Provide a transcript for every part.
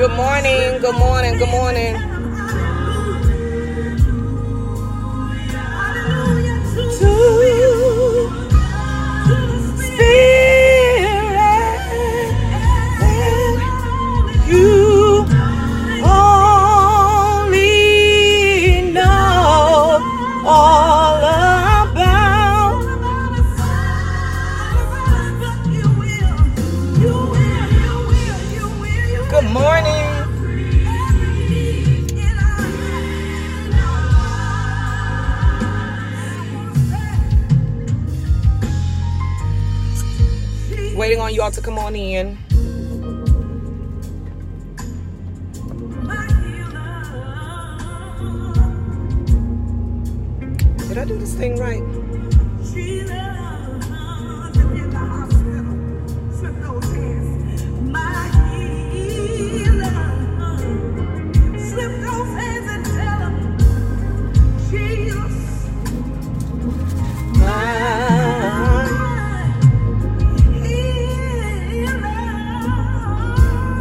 Good morning, good morning, good morning. You only know all about. Good morning. Waiting on y'all to come on in. Did I do this thing right?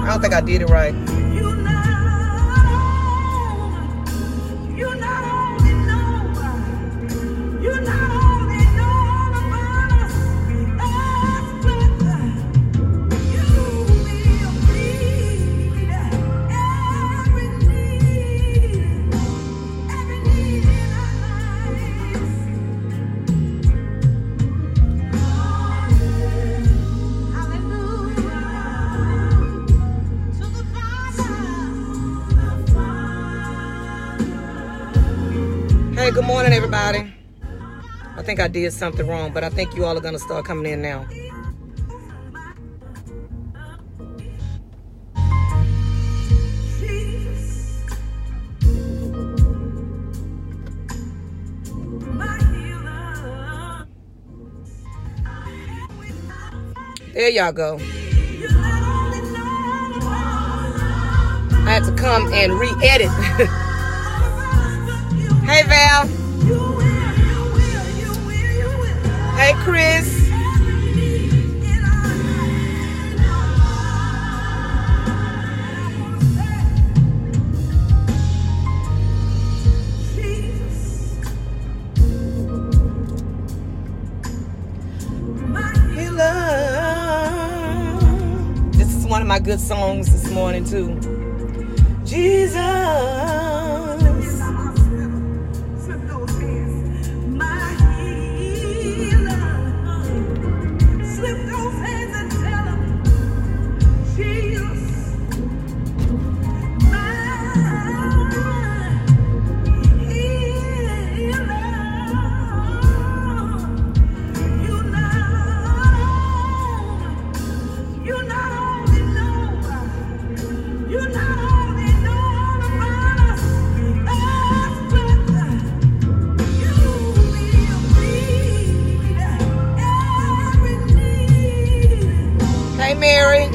I don't think I did it right. Hey, good morning, everybody. I think I did something wrong, but I think you all are going to start coming in now. There y'all go. I had to come and re-edit. Hey, Val. Hey, Chris. This is one of my good songs this morning, too. Jesus. Hey, Mary.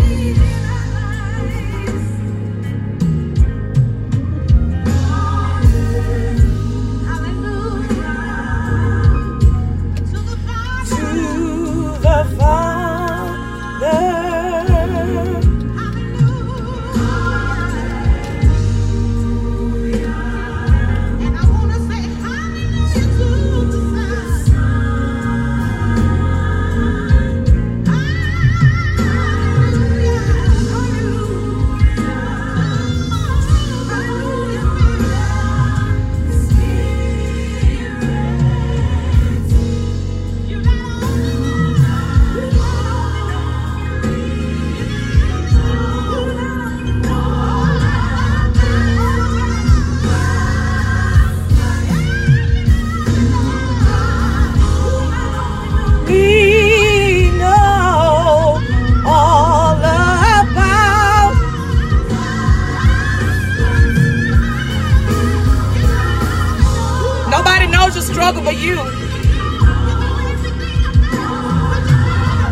Struggle but you.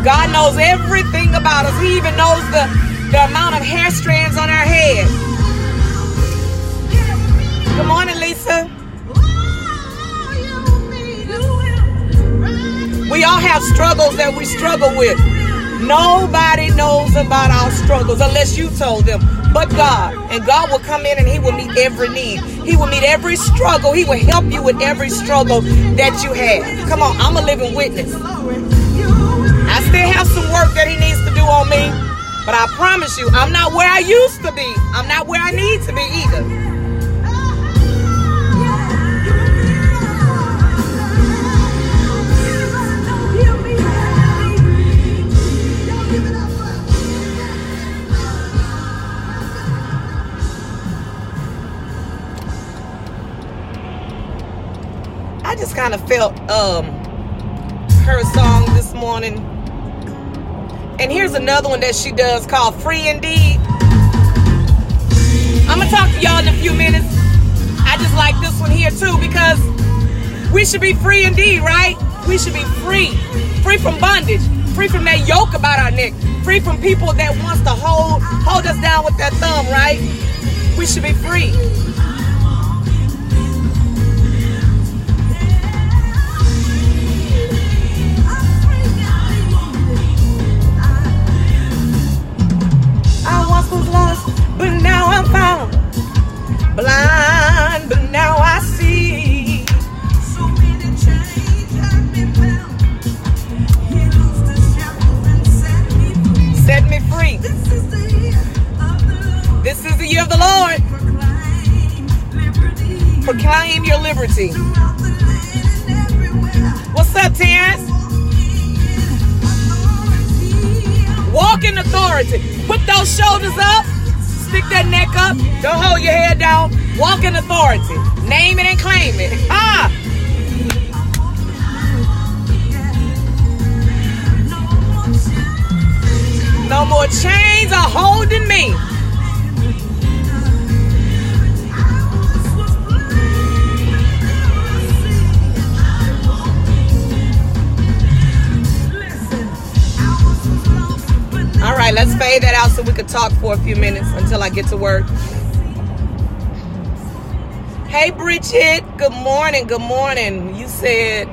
God knows everything about us. He even knows the amount of hair strands on our head. Good morning, Lisa. We all have struggles that we struggle with. Nobody knows about our struggles unless you told them, but God. And God will come in and he will meet every need. He will meet every struggle. He will help you with every struggle that you have. Come on, I'm a living witness. I still have some work that he needs to do on me, but I promise you, I'm not where I used to be. I'm not where I need to be either. I just kind of felt her song this morning. And here's another one that she does called Free Indeed. I'm going to talk to y'all in a few minutes. I just like this one here too because we should be free indeed, right? We should be free. Free from bondage. Free from that yoke about our neck. Free from people that wants to hold us down with that thumb, right? We should be free. Was lost, but now I'm found. Blind, but now I see. So many chains have been bound. He loosed the shackles and set me free. This is the year of the Lord. This is the year of the Lord. Proclaim your liberty. What's up, Terrence? Walk in authority. Put those shoulders up. Stick that neck up. Don't hold your head down. Walk in authority. Name it and claim it. Ah! No more chains are holding me. All right, let's fade that out so we could talk for a few minutes until I get to work. Hey, Bridget. Good morning. Good morning. You said...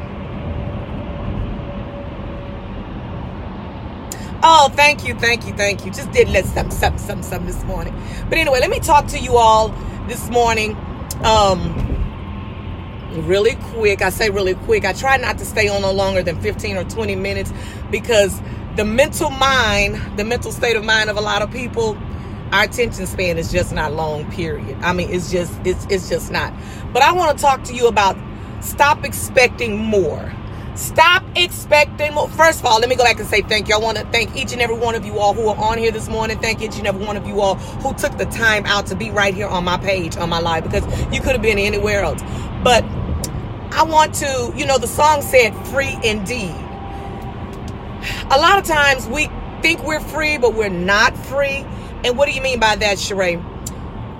Oh, thank you. Just did let something this morning. But anyway, let me talk to you all this morning really quick. I say really quick. I try not to stay on no longer than 15 or 20 minutes because the mental state of mind of a lot of people, our attention span is just not long, period. I mean, it's just not. But I want to talk to you about stop expecting more. Stop expecting more. First of all, let me go back and say thank you. I want to thank each and every one of you all who are on here this morning. Thank each and every one of you all who took the time out to be right here on my page, on my live, because you could have been anywhere else. But I want to, the song said free indeed. A lot of times we think we're free, but we're not free. And what do you mean by that, Sheree?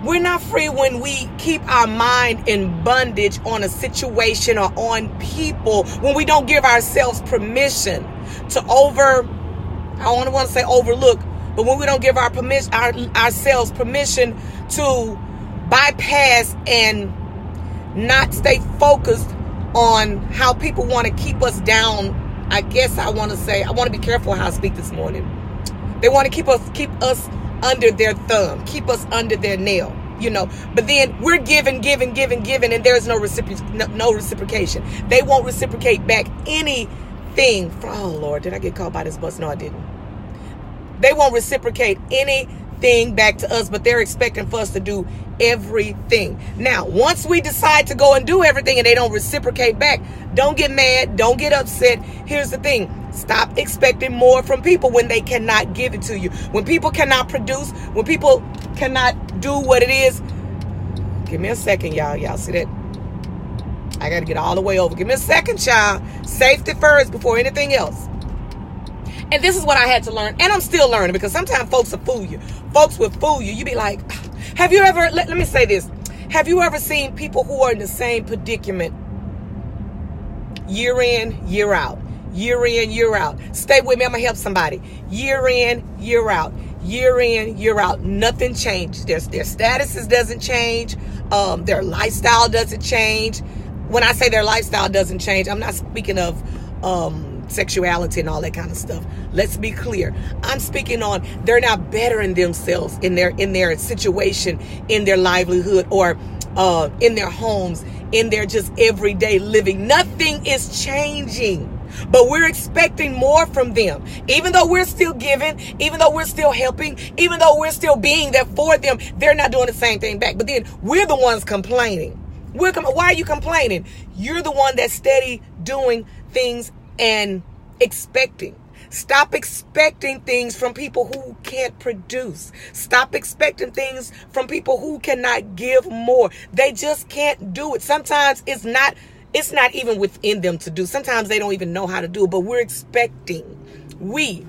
We're not free when we keep our mind in bondage on a situation or on people, when we don't give ourselves permission to I don't want to say overlook, but when we don't give ourselves permission to bypass and not stay focused on how people want to keep us down. I guess I want to be careful how I speak this morning. They want to keep us under their thumb, keep us under their nail, But then we're giving, and there's no reciprocation. They won't reciprocate back anything. Oh, Lord, did I get caught by this bus? No, I didn't. They won't reciprocate anything back to us, but they're expecting for us to do everything. Now, once we decide to go and do everything and they don't reciprocate back, don't get mad, don't get upset. Here's the thing. Stop expecting more from people when they cannot give it to you. When people cannot produce, when people cannot do what it is. Give me a second, y'all. Y'all see that? I got to get all the way over. Give me a second, child. Safety first before anything else. And this is what I had to learn. And I'm still learning, because sometimes folks will fool you. Folks will fool you. You be like, have you ever, let me say this. Have you ever seen people who are in the same predicament year in, year out? Year in, year out. Stay with me. I'm going to help somebody. Year in, year out. Year in, year out. Nothing changes. Their statuses doesn't change. Their lifestyle doesn't change. When I say their lifestyle doesn't change, I'm not speaking of sexuality and all that kind of stuff. Let's be clear. I'm speaking on they're not bettering themselves in their situation, in their livelihood, or in their homes, in their just everyday living. Nothing is changing. But we're expecting more from them. Even though we're still giving, even though we're still helping, even though we're still being there for them, they're not doing the same thing back. But then we're the ones complaining. Why are you complaining? You're the one that's steady doing things and expecting. Stop expecting things from people who can't produce. Stop expecting things from people who cannot give more. They just can't do it. Sometimes it's not even within them to do. Sometimes they don't even know how to do it, but we're expecting. We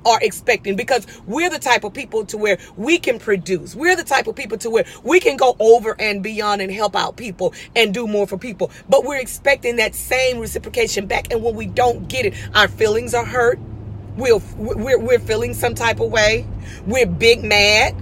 are expecting, because we're the type of people to where we can produce. We're the type of people to where we can go over and beyond and help out people and do more for people. But we're expecting that same reciprocation back. And when we don't get it, our feelings are hurt. We're feeling some type of way. We're big mad,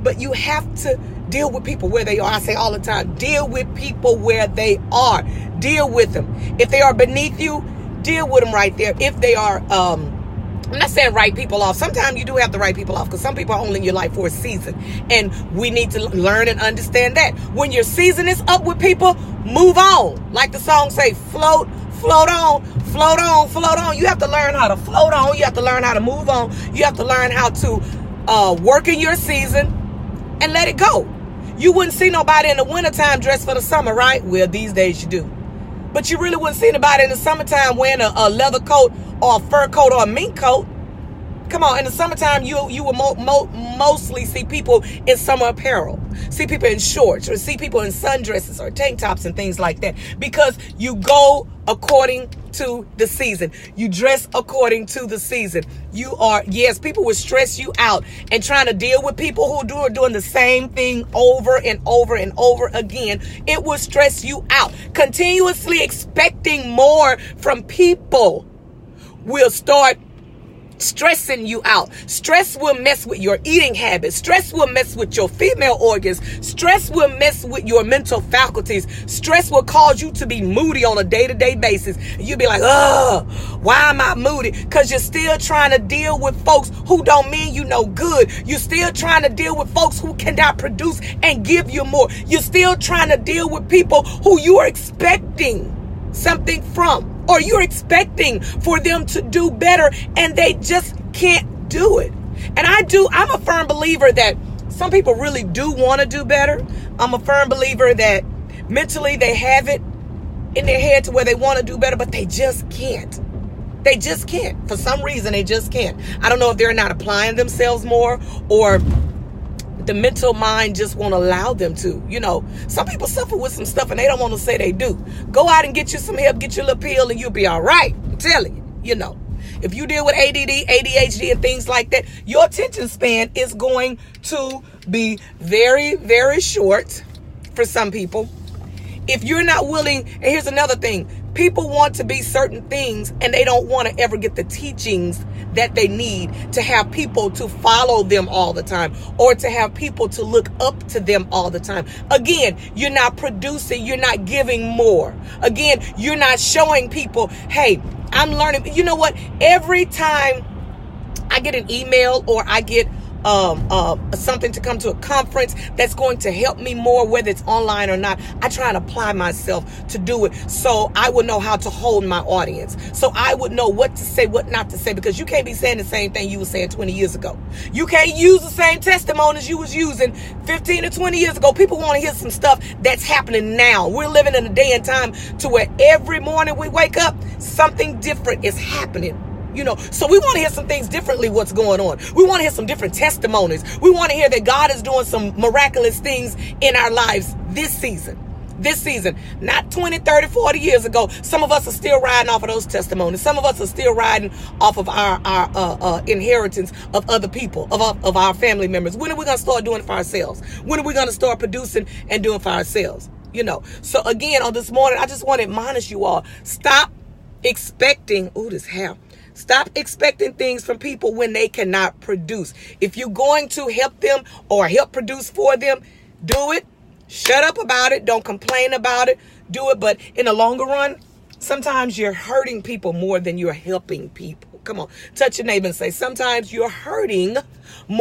but you have to deal with people where they are. I say all the time, deal with people where they are. Deal with them. If they are beneath you, deal with them right there. If they are, I'm not saying write people off. Sometimes you do have to write people off, because some people are only in your life for a season. And we need to learn and understand that. When your season is up with people, move on. Like the song say, float on, float on, float on. You have to learn how to float on. You have to learn how to move on. You have to learn how to work in your season and let it go. You wouldn't see nobody in the wintertime dressed for the summer, right? Well, these days you do. But you really wouldn't see anybody in the summertime wearing a leather coat or a fur coat or a mink coat. Come on, in the summertime, you will mostly see people in summer apparel. See people in shorts, or see people in sundresses or tank tops and things like that. Because you go according to the season. You dress according to the season. People will stress you out, and trying to deal with people who are doing the same thing over and over and over again. It will stress you out. Continuously expecting more from people will start stressing you out. Stress will mess with your eating habits. Stress will mess with your female organs. Stress will mess with your mental faculties. Stress will cause you to be moody on a day-to-day basis. You'll be like, why am I moody? Because you're still trying to deal with folks who don't mean you no good. You're still trying to deal with folks who cannot produce and give you more. You're still trying to deal with people who you are expecting something from, or you're expecting for them to do better, and they just can't do it. And I'm a firm believer that some people really do want to do better. I'm a firm believer that mentally they have it in their head to where they want to do better, but they just can't. They just can't. For some reason, they just can't. I don't know if they're not applying themselves more, or the mental mind just won't allow them to. Some people suffer with some stuff and they don't want to say they do. Go out and get you some help, get your little pill, and you'll be all right. I'm telling you, if you deal with ADD, ADHD, and things like that, your attention span is going to be very, very short for some people. If you're not willing, and here's another thing, people want to be certain things and they don't want to ever get the teachings that they need to have people to follow them all the time, or to have people to look up to them all the time. Again, you're not producing, you're not giving more. Again, you're not showing people, hey, I'm learning. You know what? Every time I get an email or I get something to come to a conference that's going to help me more, whether it's online or not, I try and apply myself to do it, so I would know how to hold my audience, so I would know what to say, what not to say, because you can't be saying the same thing you were saying 20 years ago. You can't use the same testimonies you was using 15 or 20 years ago. People want to hear some stuff that's happening now. We're living in a day and time to where every morning we wake up, something different is happening. So we want to hear some things differently, what's going on. We want to hear some different testimonies. We want to hear that God is doing some miraculous things in our lives this season. Not 20, 30, 40 years ago. Some of us are still riding off of those testimonies. Some of us are still riding off of our inheritance of other people, of our family members. When are we going to start doing it for ourselves? When are we going to start producing and doing for ourselves? So again, on this morning, I just want to admonish you all. Stop expecting, Stop expecting things from people when they cannot produce. If you're going to help them or help produce for them, do it. Shut up about it. Don't complain about it. Do it. But in the longer run, Sometimes you're hurting people more than you're helping people. Come on, touch your neighbor and say, sometimes you're hurting more